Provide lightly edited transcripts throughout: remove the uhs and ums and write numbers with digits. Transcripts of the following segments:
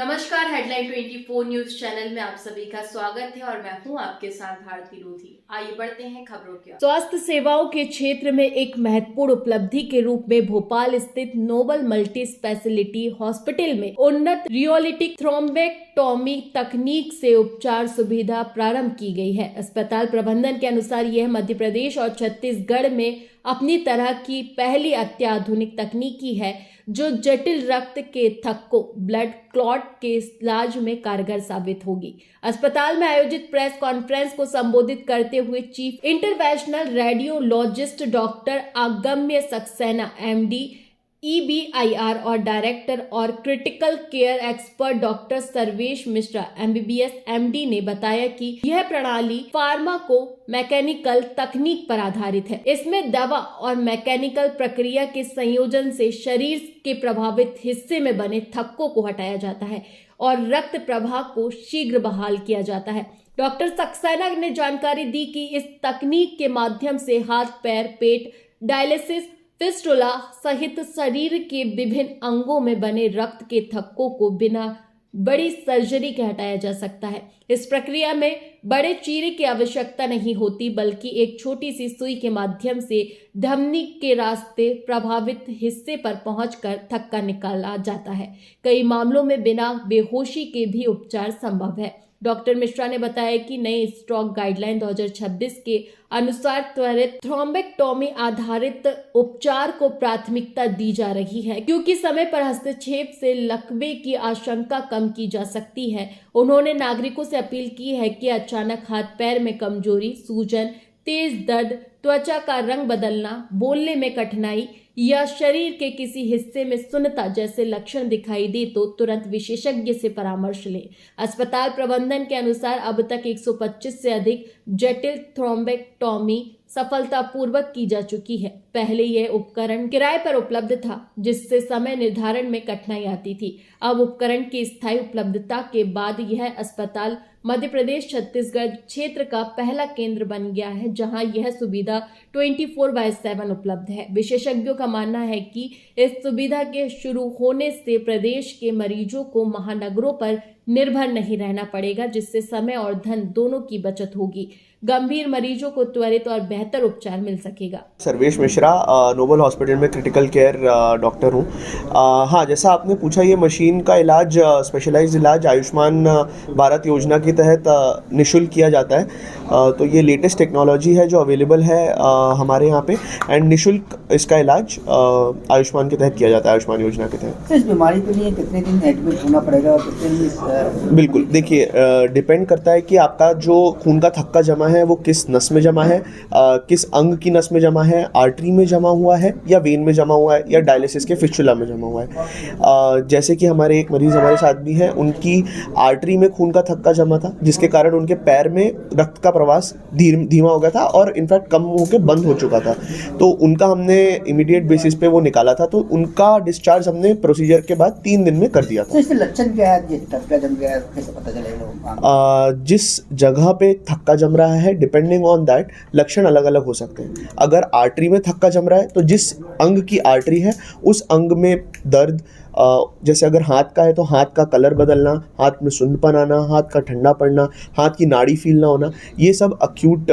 नमस्कार, headline 24 news channel में आप सभी का स्वागत है और मैं हूं आपके साथ भारती लोधी। आइए बढ़ते हैं खबरों की ओर। स्वास्थ्य सेवाओं के क्षेत्र में एक महत्वपूर्ण उपलब्धि के रूप में भोपाल स्थित नोबल मल्टी स्पेशलिटी हॉस्पिटल में उन्नत रियोलिटिक थ्रोम्बेक्टोमी तकनीक से उपचार सुविधा प्रारंभ की गई है। अस्पताल प्रबंधन के अनुसार यह मध्य प्रदेश और छत्तीसगढ़ में अपनी तरह की पहली अत्याधुनिक तकनीकी है जो जटिल रक्त के थक्कों ब्लड क्लॉट के इलाज में कारगर साबित होगी। अस्पताल में आयोजित प्रेस कॉन्फ्रेंस को संबोधित करते हुए chief interventional radiologist doctor Agamya Saxena MD EBIR और डायरेक्टर और critical care expert doctor Sarvesh Mishra MBBS MD ने बताया कि यह प्रणाली फार्माको मैकेनिकल तकनीक पर आधारित है। इसमें दवा और मैकेनिकल प्रक्रिया के संयोजन से शरीर के प्रभावित हिस्से में बने थक्कों को हटाया जाता है और रक्त प्रवाह को शीघ्र बहाल किया जाता है। डॉक्टर सक्सेना ने जानकारी दी कि इस तकनीक के माध्यम से हाथ, पैर, पेट, डायलिसिस, फिस्टुला सहित शरीर के विभिन्न अंगों में बने रक्त के थक्कों को बिना बड़ी सर्जरी के हटाया जा सकता है। इस प्रक्रिया में बड़े चीरे की आवश्यकता नहीं होती, बल्कि एक छोटी सी सुई के माध्यम से धमनी के रास्ते प्रभावित हिस्से पर पहुंचकर थक्का निकाला जाता है। कई मामलों में बिना बेहोशी के भी उपचार संभव है। डॉक्टर मिश्रा ने बताया कि नई स्ट्रोक गाइडलाइन 2026 के अनुसार त्वरित थ्रोम्बेक्टोमी आधारित उपचार को प्राथमिकता दी जा रही है, क्योंकि समय पर हस्तक्षेप से लकवे की आशंका कम की जा सकती है। उन्होंने नागरिकों से अपील की है कि अचानक हाथ पैर में कमजोरी, सूजन, तेज दर्द, त्वचा का रंग बदलना, बोलने में कठिनाई या शरीर के किसी हिस्से में सुन्नता जैसे लक्षण दिखाई दे तो तुरंत विशेषज्ञ से परामर्श लें। अस्पताल प्रबंधन के अनुसार अब तक 125 से अधिक जटिल थ्रोम्बेक्टोमी सफलतापूर्वक की जा चुकी है। पहले यह उपकरण किराए पर उपलब्ध था, जिससे समय निर्धारण में कठिनाई आती थी। अब उपकरण की स्थायी उपलब्धता के बाद यह अस्पताल मध्य प्रदेश छत्तीसगढ़ क्षेत्र का पहला केंद्र बन गया है, जहां यह सुविधा 24/7 उपलब्ध है। विशेषज्ञों का मानना है कि इस सुविधा के शुरू होने से प्रदेश के मरीजों को महानगरों पर निर्भर नहीं रहना पड़ेगा, जिससे समय और धन दोनों की बचत होगी। गंभीर मरीजों को त्वरित और बेहतर उपचार मिल सकेगा। सर्वेश मिश्रा, नोबल हॉस्पिटल में क्रिटिकल केयर डॉक्टर हूँ। हाँ, जैसा आपने पूछा, ये मशीन का इलाज, स्पेशलाइज्ड इलाज आयुष्मान भारत योजना के तहत निःशुल्क किया जाता है। तो ये लेटेस्ट टेक्नोलॉजी है जो अवेलेबल है हमारे यहाँ पे, एंड निःशुल्क इसका इलाज आयुष्मान के तहत किया जाता है, आयुष्मान योजना के तहत। तो इस बीमारी के लिए कितने दिन एडमिट होना पड़ेगा और कितने दिन? बिल्कुल, देखिए, डिपेंड करता है कि आपका जो खून का थक्का जमा है वो किस नस में जमा है, किस अंग की नस में जमा है, आर्टरी में जमा हुआ है या वेन में जमा हुआ है या डायलिसिस के फिस्टुला में जमा हुआ है। जैसे कि हमारे एक मरीज़ हमारे साथ भी हैं, उनकी आर्टरी में खून का थक्का जमा था, जिसके कारण उनके पैर में रक्त का प्रवास धीमा हो गया था और इनफैक्ट कम होकर बंद हो चुका था। तो उनका हमने इमीडिएट बेसिस पे वो निकाला था, तो उनका डिस्चार्ज हमने प्रोसीजर के बाद 3 दिन में कर दिया था। तो इससे लक्षण क्या है? थक्का जम गया, कैसे पता चलेगा? जिस जगह पे थक्का जम रहा है, डिपेंडिंग ऑन दैट लक्षण अलग अलग हो सकते हैं। अगर आर्टरी में थक्का जम रहा है तो जिस अंग की आर्टरी है उस अंग में दर्द, जैसे अगर हाथ का है तो हाथ का कलर बदलना, हाथ में सुन्नपन आना, हाथ का ठंडा पड़ना, हाथ की नाड़ी फील ना होना, ये सब अक्यूट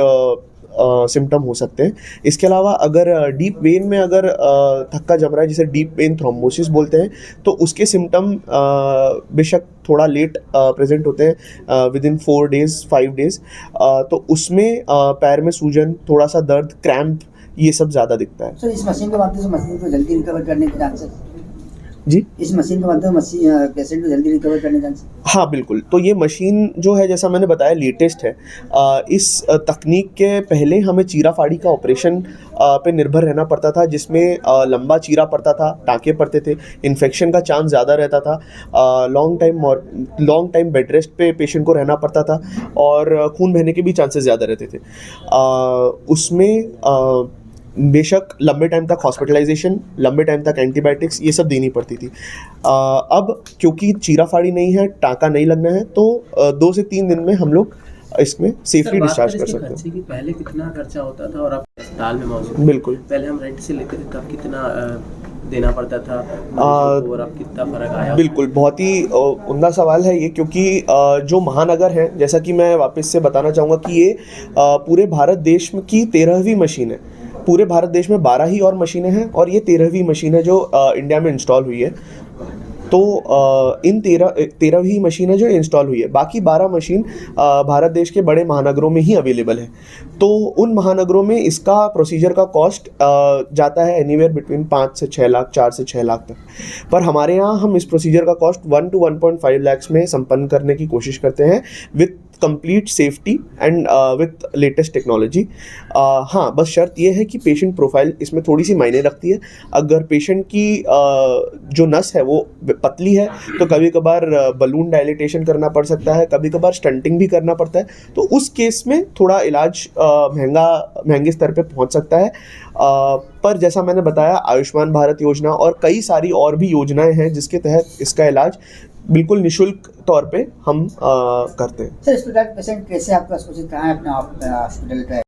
सिम्टम हो सकते हैं। इसके अलावा अगर डीप वेन में अगर थक्का जम रहा है, जिसे डीप वेन थ्रोम्बोसिस बोलते हैं, तो उसके सिम्टम बेशक थोड़ा लेट प्रेजेंट होते हैं, विद इन 4 डेज 5 डेज। तो उसमें पैर में सूजन, थोड़ा सा दर्द, क्रैम्प, ये सब ज़्यादा दिखता है। सर, इस मशीन के माध्यम से मशीन को जल्दी रिकवर करने के चांसेस? जी, इस मशीन के माध्यम से पेशेंट को जल्दी रिकवर करने के चांसेस? हाँ बिल्कुल। तो ये मशीन जो है, जैसा मैंने बताया, लेटेस्ट है। इस तकनीक के पहले हमें चीरा फाड़ी का ऑपरेशन पे निर्भर रहना पड़ता था, जिसमें लंबा चीरा पड़ता था, टाँके पड़ते थे, इन्फेक्शन का चांस ज़्यादा रहता था, लॉन्ग टाइम बेड रेस्ट पे पेशेंट को रहना पड़ता था और खून बहने के भी चांसेस ज़्यादा रहते थे। उसमें बेशक लंबे टाइम तक हॉस्पिटलाइजेशन, लंबे टाइम तक एंटीबायोटिक्स, ये सब देनी पड़ती थी। अब क्योंकि चीरा फाड़ी नहीं है, टाँका नहीं लगना है, तो 2 से 3 दिन में हम लोग इसमें सेफली डिस्चार्ज कर सकते हैं। खर्चे की पहले कितना खर्चा होता था और अब अस्पताल में मौजूद? बिल्कुल। पहले हम रेंट से लेते थे तब कितना देना पड़ता था मरीजों को और अब कितना फर्क आया? बिल्कुल, बहुत ही उम्दा सवाल है ये, क्योंकि जो महानगर हैं, जैसा कि मैं वापस से बताना चाहूँगा कि ये पूरे भारत देश में की 13वीं मशीन है। पूरे भारत देश में 12 ही और मशीनें हैं और ये 13वीं मशीन है जो इंडिया में इंस्टॉल हुई है। तो इन 13वीं मशीन है जो इंस्टॉल हुई है। बाकी 12 मशीन भारत देश के बड़े महानगरों में ही अवेलेबल है। तो उन महानगरों में इसका प्रोसीजर का कॉस्ट जाता है एनीवेयर बिटवीन 5 से 6 लाख, 4 से 6 लाख तक। पर हमारे यहाँ हम इस प्रोसीजर का कॉस्ट 1 to 1.5 लाख में संपन्न करने की कोशिश करते हैं with complete safety and with latest technology. हाँ, बस शर्त ये है कि पेशेंट प्रोफाइल इसमें थोड़ी सी मायने रखती है। अगर पेशेंट की जो नस है वो पतली है तो कभी कभार बलून डायलिटेशन करना पड़ सकता है, कभी कभार स्टंटिंग भी करना पड़ता है। तो उस केस में थोड़ा इलाज महंगे स्तर पे पहुंच सकता है। पर जैसा मैंने बताया, आयुष्मान भारत योजना और कई सारी और भी योजनाएं हैं जिसके तहत इसका इलाज बिल्कुल निशुल्क तौर पे हम करते हैं। सर, स्टूडेंट पेशेंट कैसे आपका सूचित कहाँ है अपने हॉस्पिटल पे?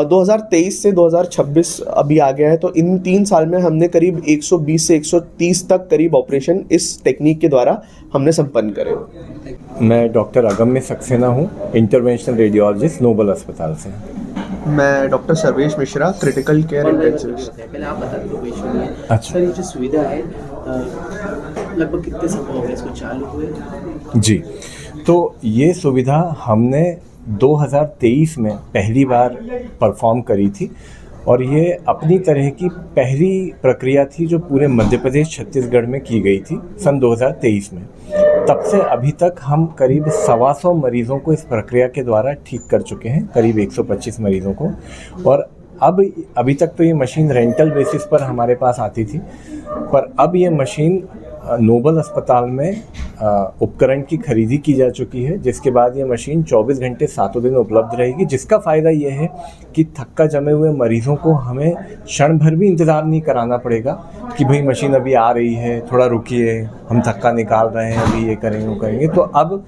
2023 से 2026 अभी आ गया है, तो इन 3 साल में हमने करीब 120 से 130 तक करीब ऑपरेशन इस टेक्निक के द्वारा हमने संपन्न करे। मैं डॉक्टर अगम्य सक्सेना हूँ, इंटरवेंशनल रेडियोलॉजिस्ट, नोबल अस्पताल से। मैं doctor Sarvesh Mishra, critical care intensivist. पहले आप बता दो पेशेंट में। अच्छा। सर, ये जो सुविधा है लगभग कितने समय हो गए इसको चालू हुए? जी, तो ये सुविधा हमने 2023 में पहली बार परफॉर्म करी थी और ये अपनी तरह की पहली प्रक्रिया थी जो पूरे मध्य प्रदेश, छत्तीसगढ़ में की गई थी सन 2023 में। तब से अभी तक हम करीब 125 मरीज़ों को इस प्रक्रिया के द्वारा ठीक कर चुके हैं, करीब 125 मरीज़ों को। और अभी तक तो ये मशीन रेंटल बेसिस पर हमारे पास आती थी, पर अब ये मशीन नोबल अस्पताल में उपकरण की खरीदी की जा चुकी है, जिसके बाद ये मशीन 24 घंटे 7 दिन उपलब्ध रहेगी। जिसका फ़ायदा ये है कि थक्का जमे हुए मरीज़ों को हमें क्षण भर भी इंतज़ार नहीं कराना पड़ेगा कि भाई मशीन अभी आ रही है, थोड़ा रुकिए, हम थक्का निकाल रहे हैं, अभी ये करेंगे वो करेंगे। तो अब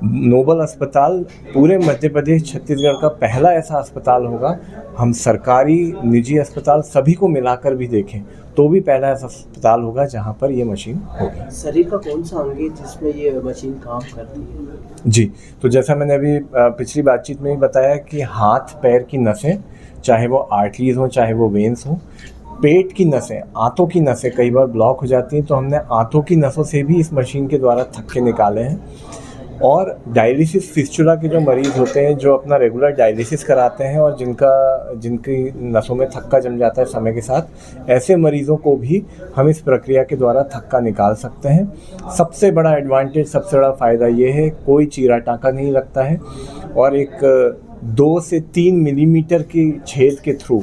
नोबल अस्पताल पूरे मध्य प्रदेश, छत्तीसगढ़ का पहला ऐसा अस्पताल होगा, हम सरकारी, निजी अस्पताल सभी को मिलाकर भी देखें तो भी पहला ऐसा अस्पताल होगा जहां पर ये मशीन होगी। शरीर का कौन सा अंग है जिसमें ये मशीन काम करती है? जी, तो जैसा मैंने अभी पिछली बातचीत में भी बताया कि हाथ पैर की नसें, चाहे वो आर्टरीज हों चाहे वो वेन्स हों, पेट की नसें, आंतों की नसें कई बार ब्लॉक हो जाती हैं, तो हमने आंतों की नसों से भी इस मशीन के द्वारा थक्के निकाले हैं। और डायलिसिस फिस्चुला के जो मरीज़ होते हैं जो अपना रेगुलर डायलिसिस कराते हैं और जिनकी नसों में थक्का जम जाता है समय के साथ, ऐसे मरीज़ों को भी हम इस प्रक्रिया के द्वारा थक्का निकाल सकते हैं। सबसे बड़ा एडवांटेज, सबसे बड़ा फ़ायदा ये है, कोई चीरा टाँका नहीं लगता है और एक 2 से 3 मिलीमीटर की छेद के थ्रू,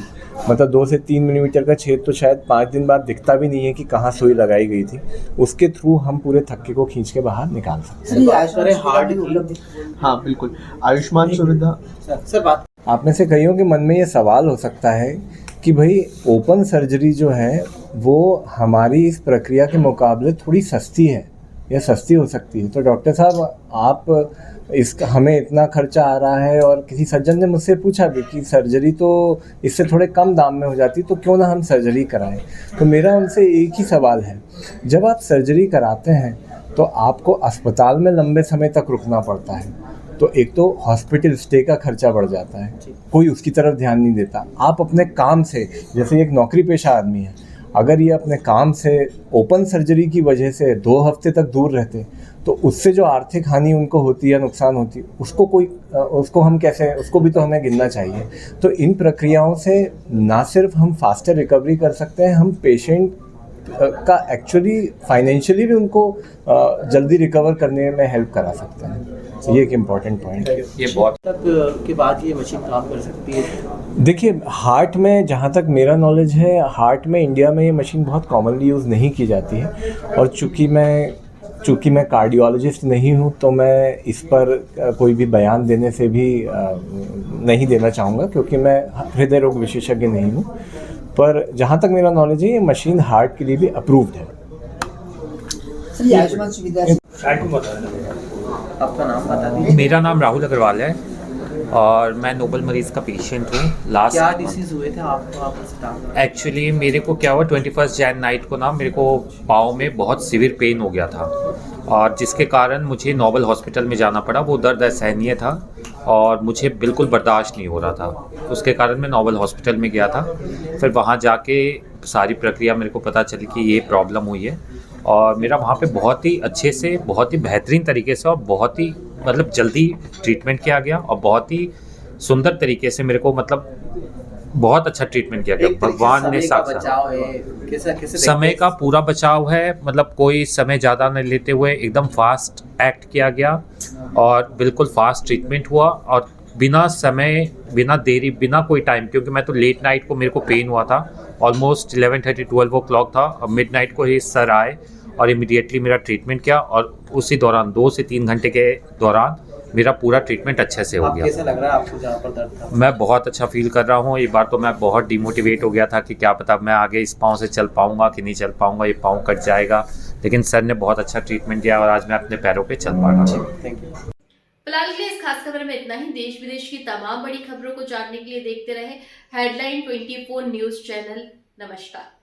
मतलब 2 से 3 मिलीमीटर का छेद तो शायद 5 दिन बाद दिखता भी नहीं है कि कहाँ सुई लगाई गई थी, उसके थ्रू हम पूरे थक्के को खींच के बाहर निकाल सकते हैं। हाँ बिल्कुल, आयुष्मान सुविधा। सर, बात आप में से कईयों के मन में ये सवाल हो सकता है कि भाई ओपन सर्जरी जो है वो हमारी इस प्रक्रिया के मुकाबले थोड़ी सस्ती है या सस्ती हो सकती है। तो डॉक्टर साहब, आप इसका हमें इतना खर्चा आ रहा है, और किसी सज्जन ने मुझसे पूछा भी कि सर्जरी तो इससे थोड़े कम दाम में हो जाती, तो क्यों ना हम सर्जरी कराएं। तो मेरा उनसे एक ही सवाल है, जब आप सर्जरी कराते हैं तो आपको अस्पताल में लंबे समय तक रुकना पड़ता है, तो एक तो हॉस्पिटल स्टे का खर्चा बढ़ जाता है, कोई उसकी तरफ ध्यान नहीं देता। आप अपने काम से, जैसे एक नौकरी पेशा आदमी है, अगर ये अपने काम से ओपन सर्जरी की वजह से 2 हफ्ते तक दूर रहते तो उससे जो आर्थिक हानि उनको होती है, नुकसान होती है, उसको हम कैसे, उसको भी तो हमें गिनना चाहिए। तो इन प्रक्रियाओं से ना सिर्फ हम फास्टर रिकवरी कर सकते हैं, हम पेशेंट का एक्चुअली फाइनेंशियली भी उनको जल्दी रिकवर करने में हेल्प करा सकते हैं। ये एक इम्पॉर्टेंट पॉइंट है। ये बहुत तक के बाद ये मशीन काम कर सकती है? देखिए, हार्ट में जहाँ तक मेरा नॉलेज है, हार्ट में इंडिया में ये मशीन बहुत कॉमनली यूज़ नहीं की जाती है, और चूँकि मैं कार्डियोलॉजिस्ट नहीं हूँ तो मैं इस पर कोई भी बयान देने से भी नहीं देना चाहूँगा, क्योंकि मैं हृदय रोग विशेषज्ञ नहीं हूँ। पर जहाँ तक मेरा नॉलेज है, ये मशीन हार्ट के लिए भी अप्रूव्ड है। सर, आयुष्मान सुविधा आपका नाम बता दीजिए। मेरा नाम राहुल अग्रवाल है और मैं नोबल मरीज़ का पेशेंट हूँ। क्या लास्ट डिसीज हुए थे आपको, आप बता। एक्चुअली मेरे को क्या हुआ 21 जैन नाइट को ना मेरे को पाँव में बहुत सीवियर पेन हो गया था और जिसके कारण मुझे नोबल हॉस्पिटल में जाना पड़ा। वो दर्द असहनीय था और मुझे बिल्कुल बर्दाश्त नहीं हो रहा था। उसके कारण मैं नोबल हॉस्पिटल में गया था। फिर वहाँ जाके सारी प्रक्रिया मेरे को पता चली कि ये प्रॉब्लम हुई है और मेरा वहाँ पे बहुत ही अच्छे से, बहुत ही बेहतरीन तरीके से और बहुत ही मतलब जल्दी ट्रीटमेंट किया गया और बहुत ही सुंदर तरीके से मेरे को मतलब बहुत अच्छा ट्रीटमेंट किया गया। भगवान ने साक्षात समय का पूरा बचाव है, मतलब कोई समय ज़्यादा नहीं लेते हुए एकदम फास्ट एक्ट किया गया और बिल्कुल फास्ट ट्रीटमेंट हुआ और बिना समय, बिना देरी, बिना कोई टाइम, क्योंकि मैं तो लेट नाइट को मेरे को पेन हुआ था, ऑलमोस्ट 11:30-12 o'clock था और मिडनाइट को ही सर आए और इमीडिएटली मेरा ट्रीटमेंट किया और उसी दौरान 2 से 3 घंटे के दौरान मेरा पूरा ट्रीटमेंट अच्छे से हो गया। कैसा लग रहा है आपको जहाँ पर दर्द था? मैं बहुत अच्छा फील कर रहा हूँ। एक बार तो मैं बहुत डिमोटिवेट हो गया था कि क्या पता मैं आगे इस पाँव से चल पाऊँगा कि नहीं चल पाऊँगा, ये पाँव कट जाएगा, लेकिन सर ने बहुत अच्छा ट्रीटमेंट दिया और आज मैं अपने पैरों पे चल पा रहा हूँ। Thank you. फिलहाल के लिए इस खास खबर में इतना ही। देश विदेश की तमाम बड़ी खबरों को जानने के लिए देखते रहे हेडलाइन 24 न्यूज चैनल। नमस्कार।